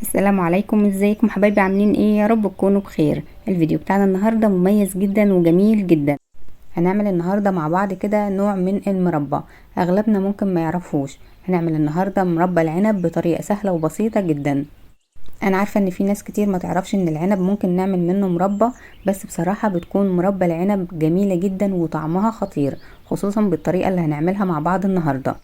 السلام عليكم، ازيكم حبايبي؟ عاملين ايه؟ يا رب تكونوا بخير. الفيديو بتاعنا النهارده مميز جدا وجميل جدا. هنعمل النهارده مع بعض كده نوع من المربى، اغلبنا ممكن ما يعرفوش. هنعمل النهارده مربى العنب بطريقه سهله وبسيطه جدا. انا عارفه ان في ناس كتير ما تعرفش ان العنب ممكن نعمل منه مربى، بس بصراحه بتكون مربى العنب جميله جدا وطعمها خطير، خصوصا بالطريقه اللي هنعملها مع بعض النهارده.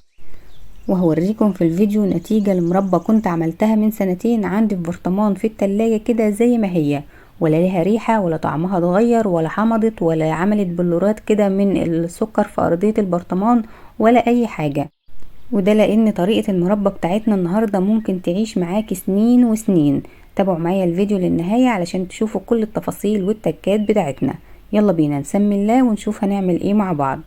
وهوريكم في الفيديو نتيجة لمربى كنت عملتها من سنتين عندي في برطمان في التلاجة كده زي ما هي، ولا ليها ريحة ولا طعمها اتغير ولا حمضت ولا عملت بلورات كده من السكر في أرضية البرطمان ولا أي حاجة. وده لأن طريقة المربى بتاعتنا النهاردة ممكن تعيش معاك سنين وسنين. تابعوا معايا الفيديو للنهاية علشان تشوفوا كل التفاصيل والتكات بتاعتنا. يلا بينا نسمي الله ونشوف هنعمل ايه مع بعض.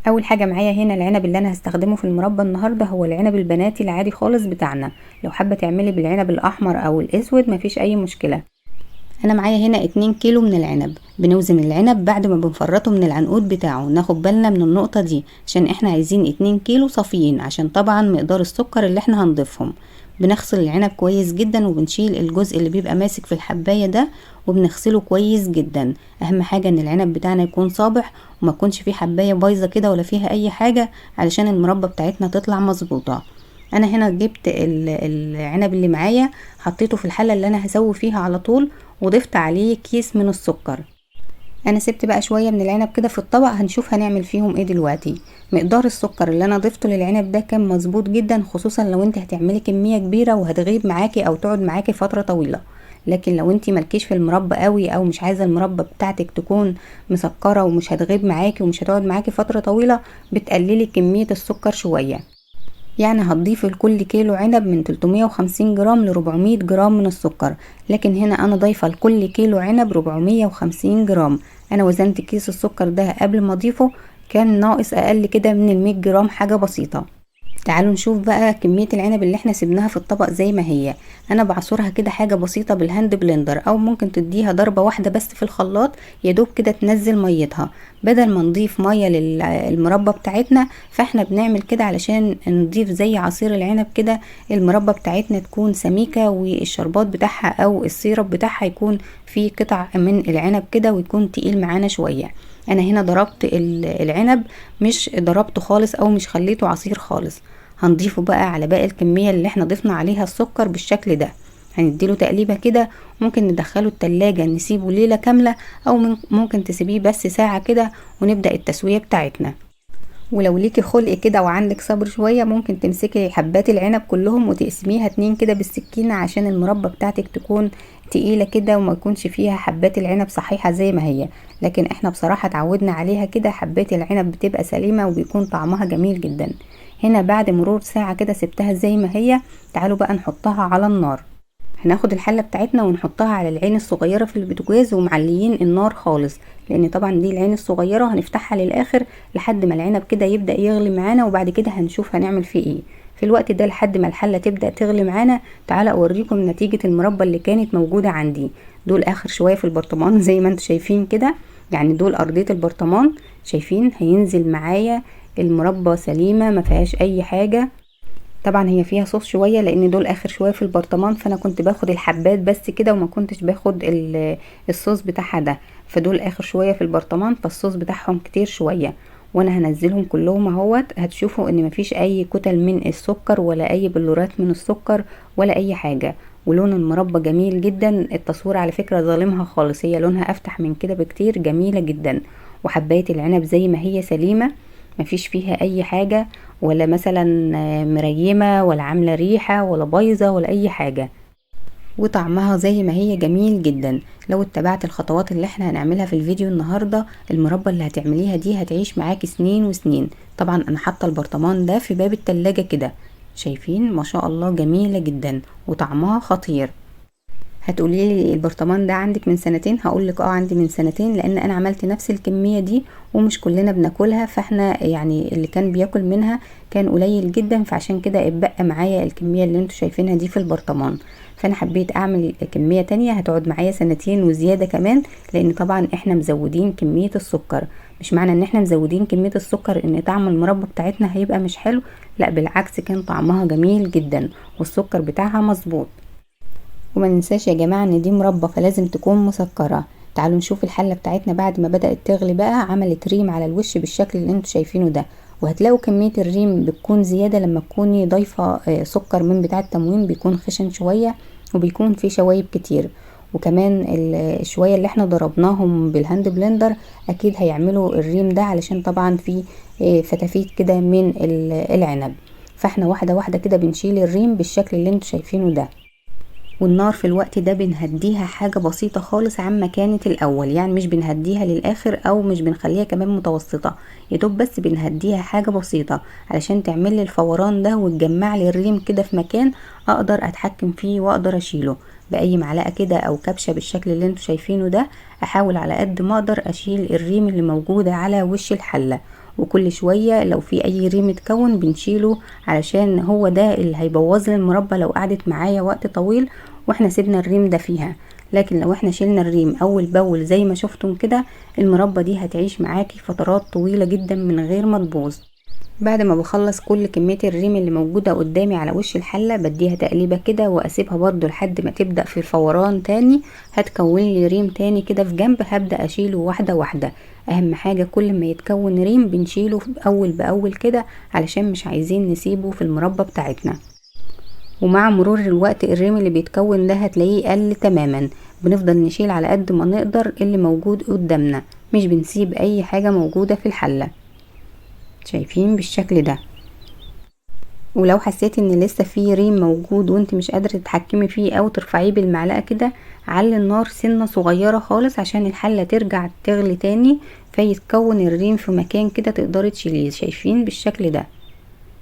اول حاجه معايا هنا العنب اللي انا هستخدمه في المربى النهارده هو العنب البناتي العادي خالص بتاعنا. لو حابه تعملي بالعنب الاحمر او الاسود مفيش اي مشكله. انا معايا هنا 2 كيلو من العنب. بنوزن العنب بعد ما بنفرطه من العنقود بتاعه، ناخد بالنا من النقطه دي عشان احنا عايزين 2 كيلو صافيين عشان طبعا مقدار السكر اللي احنا هنضيفهم. بنغسل العنب كويس جدا وبنشيل الجزء اللي بيبقى ماسك في الحبايه ده وبنغسله كويس جدا. اهم حاجه ان العنب بتاعنا يكون صابح وما يكونش فيه حبايه بايظه كده ولا فيها اي حاجه علشان المربى بتاعتنا تطلع مظبوطه. انا هنا جبت العنب اللي معايا، حطيته في الحله اللي انا هسوي فيها على طول وضفت عليه كيس من السكر. انا سبت بقى شويه من العنب كده في الطبق، هنشوف هنعمل فيهم ايه دلوقتي. مقدار السكر اللي انا ضفته للعنب ده كان مظبوط جدا، خصوصا لو انت هتعملي كميه كبيره وهتغيب معاكي او تقعد معاكي فتره طويله. لكن لو انت مالكيش في المربى قوي او مش عايزه المربى بتاعتك تكون مسكره ومش هتغيب معاكي ومش هتقعد معاكي فتره طويله، بتقللي كميه السكر شويه. يعني هتضيف لكل كيلو عنب من 350 جرام ل 400 جرام من السكر. لكن هنا انا ضايفه لكل كيلو عنب 450 جرام. انا وزنت كيس السكر ده قبل ما اضيفه، كان ناقص اقل كده من ال 100 جرام، حاجه بسيطه. تعالوا نشوف بقى كمية العنب اللي احنا سيبناها في الطبق زي ما هي. انا بعصرها كده حاجة بسيطة بالهاند بلندر، او ممكن تديها ضربة واحدة بس في الخلاط يدوب كده تنزل ميتها، بدل ما نضيف مية للمربى بتاعتنا. فاحنا بنعمل كده علشان نضيف زي عصير العنب كده، المربى بتاعتنا تكون سميكة والشربات بتاعها او السيرب بتاعها يكون فيه قطع من العنب كده ويكون تقيل معانا شوية. انا هنا ضربت العنب، مش ضربته خالص او مش خليته عصير خالص. هنضيفه بقى على باقي الكمية اللي احنا ضفنا عليها السكر بالشكل ده. هنديله تقليبة كده، ممكن ندخله التلاجة نسيبه ليلة كاملة، او ممكن تسيبيه بس ساعة كده ونبدأ التسوية بتاعتنا. ولو ليكي خلق كده وعندك صبر شوية، ممكن تمسكي حبات العنب كلهم وتقسميها 2 كده بالسكينة عشان المربى بتاعتك تكون تقيلة كده وما يكونش فيها حبات العنب صحيحة زي ما هي. لكن احنا بصراحة اتعودنا عليها كده، حبات العنب بتبقى سليمة وبيكون طعمها جميل جدا. هنا بعد مرور ساعة كده سبتها زي ما هي. تعالوا بقى نحطها على النار. هناخد الحلة بتاعتنا ونحطها على العين الصغيرة في البوتاجاز ومعليين النار خالص، لان طبعا دي العين الصغيرة هنفتحها للاخر لحد ما العنب كده يبدأ يغلي معانا، وبعد كده هنشوف هنعمل فيه ايه. في الوقت ده لحد ما الحلة تبدأ تغلي معانا، تعالى اوريكم نتيجة المربى اللي كانت موجودة عندي. دول اخر شوية في البرطمان زي ما انتوا شايفين كده، يعني دول ارضية البرطمان. شايفين هينزل معايا المربى سليمة ما فيهاش اي حاجة. طبعا هي فيها صوص شوية لان دول اخر شوية في البرطمان، فانا كنت باخد الحبات بس كده وما كنتش باخد الصوص بتاعها ده. فدول اخر شوية في البرطمان فالصوص بتاعهم كتير شوية. وانا هنزلهم كلهم اهوت، هتشوفوا ان مفيش اي كتل من السكر ولا اي بلورات من السكر ولا اي حاجة. ولون المربى جميل جدا. التصوير على فكرة ظالمها خالص، هي لونها افتح من كده بكتير، جميلة جدا. وحباية العنب زي ما هي سليمة، مفيش فيها اي حاجة، ولا مثلا مريمة ولا عاملة ريحة ولا بايظة ولا اي حاجة. وطعمها زي ما هي جميل جدا. لو اتبعت الخطوات اللي احنا هنعملها في الفيديو النهاردة، المربى اللي هتعمليها دي هتعيش معاكي سنين وسنين. طبعا انا حاطة البرطمان ده في باب التلاجة كده. شايفين ما شاء الله جميلة جدا وطعمها خطير. هتقولي لي البرطمان ده عندك من سنتين؟ هقولك عندي من سنتين، لان انا عملت نفس الكمية دي ومش كلنا بناكلها، فاحنا يعني اللي كان بياكل منها كان قليل جدا، فعشان كده اتبقى معايا الكمية اللي انتوا شايفينها دي في البرطمان. فانا حبيت اعمل كمية تانية هتقعد معايا سنتين وزيادة كمان، لان طبعا احنا مزودين كمية السكر. مش معنى ان احنا مزودين كمية السكر ان طعم المربى بتاعتنا هيبقى مش حلو، لا بالعكس كان طعمها جميل جدا والسكر بتاعها مظبوط. وما ننساش يا جماعة ان دي مربى فلازم تكون مسكرة. تعالوا نشوف الحلة بتاعتنا بعد ما بدأت تغلي بقى عملت ريم على الوش بالشكل اللي انتوا شايفينه ده. وهتلاقوا كمية الريم بتكون زيادة لما تكوني ضايفة سكر من بتاع التموين، بيكون خشن شوية وبيكون فيه شوايب كتير. وكمان الشوية اللي احنا ضربناهم بالهاند بلندر اكيد هيعملوا الريم ده، علشان طبعا في فتافيت كده من العنب. فاحنا واحدة واحدة كده بنشيل الريم بالشكل اللي انتوا شايفينه ده. والنار في الوقت ده بنهديها حاجة بسيطة خالص عما كانت الاول، يعني مش بنهديها للاخر او مش بنخليها كمان متوسطة، يدوب بس بنهديها حاجة بسيطة علشان تعمل لي الفوران ده وتجمع لي الريم كده في مكان اقدر اتحكم فيه واقدر اشيله باي معلقة كده او كبشة بالشكل اللي انتوا شايفينه ده. احاول على قد ما اقدر اشيل الريم اللي موجودة على وش الحلة، وكل شوية لو في اي ريم اتكون بنشيله، علشان هو ده اللي هيبوظ لي المربى لو قعدت معايا وقت طويل واحنا سيبنا الريم ده فيها. لكن لو احنا شيلنا الريم اول باول زي ما شفتم كده، المربى دي هتعيش معاكي فترات طويلة جدا من غير ما تبوظ. بعد ما بخلص كل كمية الريم اللي موجودة قدامي على وش الحلة بديها تقليبة كده واسيبها برضو لحد ما تبدأ في الفوران تاني. هتكون لي ريم تاني كده في جنب، هبدأ اشيله واحدة واحدة. اهم حاجة كل ما يتكون ريم بنشيله اول باول كده، علشان مش عايزين نسيبه في المربى بتاعتنا. ومع مرور الوقت الريم اللي بيتكون ده هتلاقيه قل تماما. بنفضل نشيل على قد ما نقدر اللي موجود قدامنا، مش بنسيب اي حاجة موجودة في الحلة. شايفين بالشكل ده. ولو حسيتي ان لسه في ريم موجود وانت مش قادرة تتحكمي فيه او ترفعيه بالمعلقة كده، علي النار سنة صغيرة خالص عشان الحلة ترجع تغلي تاني، فيتكون الريم في مكان كده تقدري تشيليه. شايفين بالشكل ده.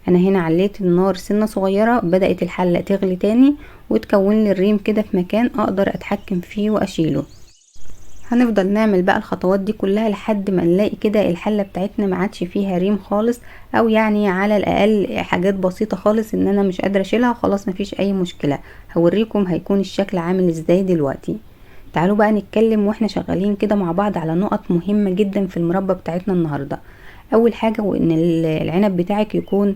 انا هنا عليت النار سنة صغيرة، بدأت الحلة تغلي تاني وتكون لي الريم كده في مكان اقدر اتحكم فيه واشيله. هنفضل نعمل بقى الخطوات دي كلها لحد ما نلاقي كده الحلة بتاعتنا ما عادش فيها ريم خالص، او يعني على الاقل حاجات بسيطة خالص ان انا مش قادرة اشيلها. خلاص مفيش اي مشكلة، هوريكم هيكون الشكل عامل ازاي دلوقتي. تعالوا بقى نتكلم واحنا شغالين كده مع بعض على نقط مهمة جدا في المربى بتاعتنا النهاردة. اول حاجة وان العنب بتاعك يكون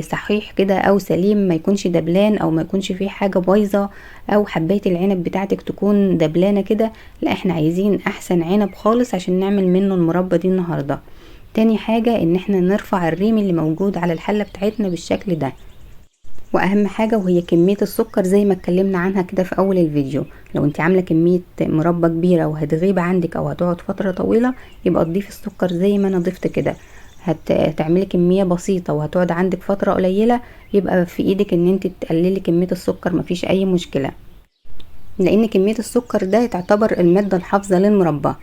صحيح كده او سليم، ما يكونش دبلان او ما يكونش فيه حاجة بايظة، او حباية العنب بتاعتك تكون دبلانة كده. لا، احنا عايزين احسن عنب خالص عشان نعمل منه المربى دي النهاردة. تاني حاجة ان احنا نرفع الريم اللي موجود على الحلة بتاعتنا بالشكل ده. واهم حاجة وهي كمية السكر زي ما اتكلمنا عنها كده في اول الفيديو. لو انت عاملة كمية مربى كبيرة وهتغيب عندك او هتقعد فترة طويلة، يبقى تضيف السكر زي ما انا ضفت كده. هتعملي كمية بسيطة وهتقعد عندك فترة قليلة، يبقى في ايدك ان انت تقللي كمية السكر، مفيش اي مشكلة، لان كمية السكر ده تعتبر المادة الحافظة للمربى.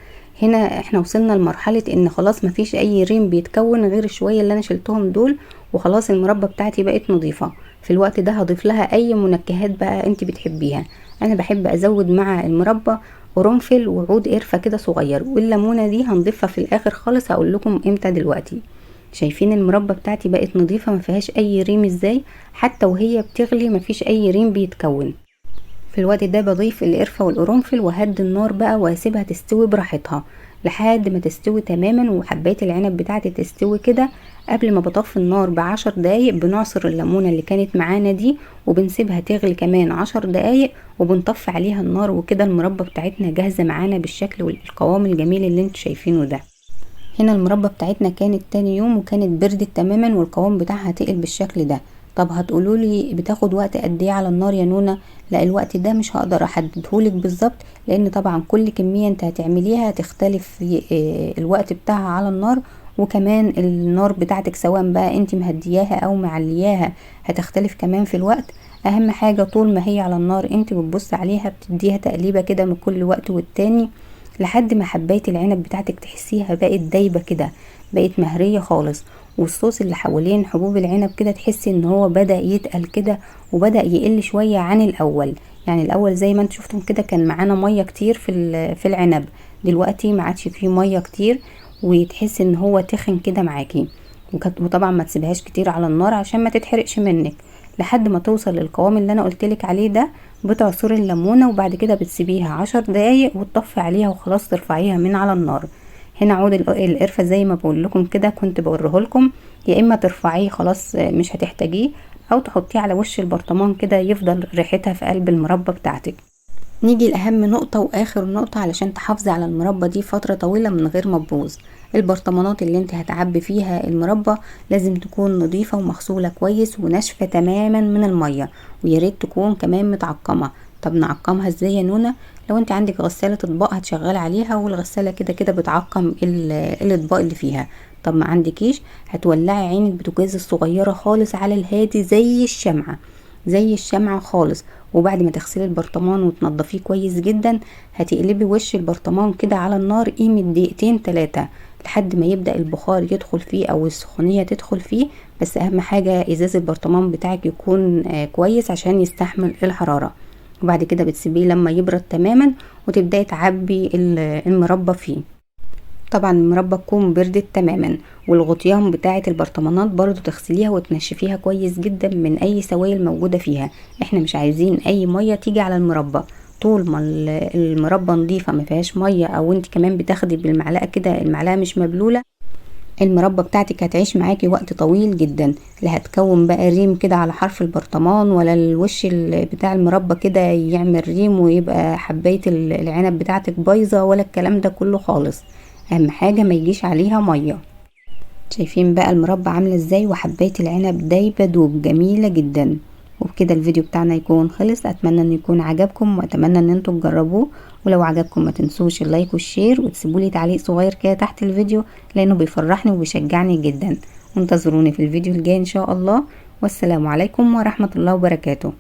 هنا احنا وصلنا لمرحلة ان خلاص مفيش اي ريم بيتكون غير شوية اللي انا شلتهم دول، وخلاص المربى بتاعتي بقت نظيفة. في الوقت ده هضيف لها اي منكهات بقى انت بتحبيها. انا بحب ازود مع المربى قرنفل وعود قرفة كده صغير، والليمونة دي هنضيفها في الاخر خالص، هقول لكم امتى دلوقتي. شايفين المربى بتاعتي بقت نظيفة ما فيهاش اي ريم ازاي، حتى وهي بتغلي مفيش اي ريم بيتكون. في الوقت ده بضيف القرفة والقرنفل وهدي النار بقى وهسيبها تستوي براحتها لحد ما تستوي تماما، وحباية العنب بتاعتي تستوي كده. قبل ما بطفي النار ب10 دقايق بنعصر الليمونة اللي كانت معانا دي وبنسيبها تغلي كمان 10 دقايق وبنطفي عليها النار، وكده المربى بتاعتنا جاهزة معانا بالشكل والقوام الجميل اللي انتوا شايفينه ده. هنا المربى بتاعتنا كانت تاني يوم وكانت بردت تماما والقوام بتاعها تقل بالشكل ده. طب هتقولولي بتاخد وقت قد ايه على النار يا نونا؟ لا، الوقت ده مش هقدر احددهولك بالظبط، لان طبعا كل كمية انت هتعمليها هتختلف في الوقت بتاعها على النار، وكمان النار بتاعتك سواء بقى انت مهدياها او معلياها هتختلف كمان في الوقت. اهم حاجة طول ما هي على النار انت بتبص عليها بتديها تقليبة كده من كل وقت والتاني، لحد ما حباية العنب بتاعتك تحسيها بقت دايبة كده، بقت مهرية خالص. والصوص اللي حوالين حبوب العنب كده تحسي ان هو بدأ يتقل كده وبدأ يقل شوية عن الاول. يعني الاول زي ما انتم شفتم كده كان معانا مية كتير في العنب، دلوقتي ما عادش فيه مية كتير وتحس ان هو تخن كده معاكي. وطبعا ما تسيبهاش كتير على النار عشان ما تتحرقش منك، لحد ما توصل للقوام اللي انا قلتلك عليه ده بتعصري الليمونة، وبعد كده بتسيبيها 10 دقايق وتطفي عليها وخلاص ترفعيها من على النار. هنا عود القرفة زي ما بقول لكم كده كنت بوريه لكم، يا اما ترفعيه خلاص مش هتحتاجيه، او تحطيه على وش البرطمان كده يفضل ريحتها في قلب المربى بتاعتك. نيجي لأهم نقطة واخر نقطة علشان تحافظي على المربى دي فترة طويلة من غير ما تبوظ. البرطمانات اللي انت هتعبي فيها المربى لازم تكون نظيفة ومغسولة كويس وناشفة تماما من المية، وياريت تكون كمان متعقمة. طب نعقمها ازاي يا نونا؟ لو انت عندك غسالة اطباق هتشغل عليها، والغسالة كده كده بتعقم الاطباق اللي فيها. طب ما عندكيش، هتولعي عين البوتاجاز الصغيرة خالص على الهادي زي الشمعة، زي الشمعة خالص. وبعد ما تغسلي البرطمان وتنضفيه كويس جدا، هتقلبي وش البرطمان كده على النار قيمة دقيقتين 3 لحد ما يبدأ البخار يدخل فيه او السخونية تدخل فيه. بس اهم حاجة ازاز البرطمان بتاعك يكون كويس عشان يستحمل الحرارة. وبعد كده بتسيبيه لما يبرد تماما وتبدأي تعبي المربى فيه. طبعا المربى تكون بردت تماما، والغطيان بتاعه البرطمانات برضو تغسليها وتنشفيها كويس جدا من اي سوائل موجودة فيها. احنا مش عايزين اي مية تيجي على المربى. طول ما المربى نظيفة ما فيهاش مية، او انت كمان بتاخدي بالمعلقة كده المعلقة مش مبلولة، المربى بتاعتك هتعيش معاكي وقت طويل جدا. لا هتكون بقى ريم كده على حرف البرطمان، ولا الوش بتاع المربى كده يعمل ريم ويبقى حباية العنب بتاعتك بايظة، ولا الكلام ده كله خالص. اهم حاجة ما يجيش عليها مية. شايفين بقى المربى عاملة ازاي، وحباية العنب دايبة دوب جميلة جدا. وبكده الفيديو بتاعنا يكون خلص. اتمنى ان يكون عجبكم، واتمنى ان انتوا تجربوه. ولو عجبكم ما تنسوش اللايك والشير، وتسيبولي تعليق صغير كده تحت الفيديو لانه بيفرحني وبيشجعني جدا. وانتظروني في الفيديو الجاي ان شاء الله. والسلام عليكم ورحمة الله وبركاته.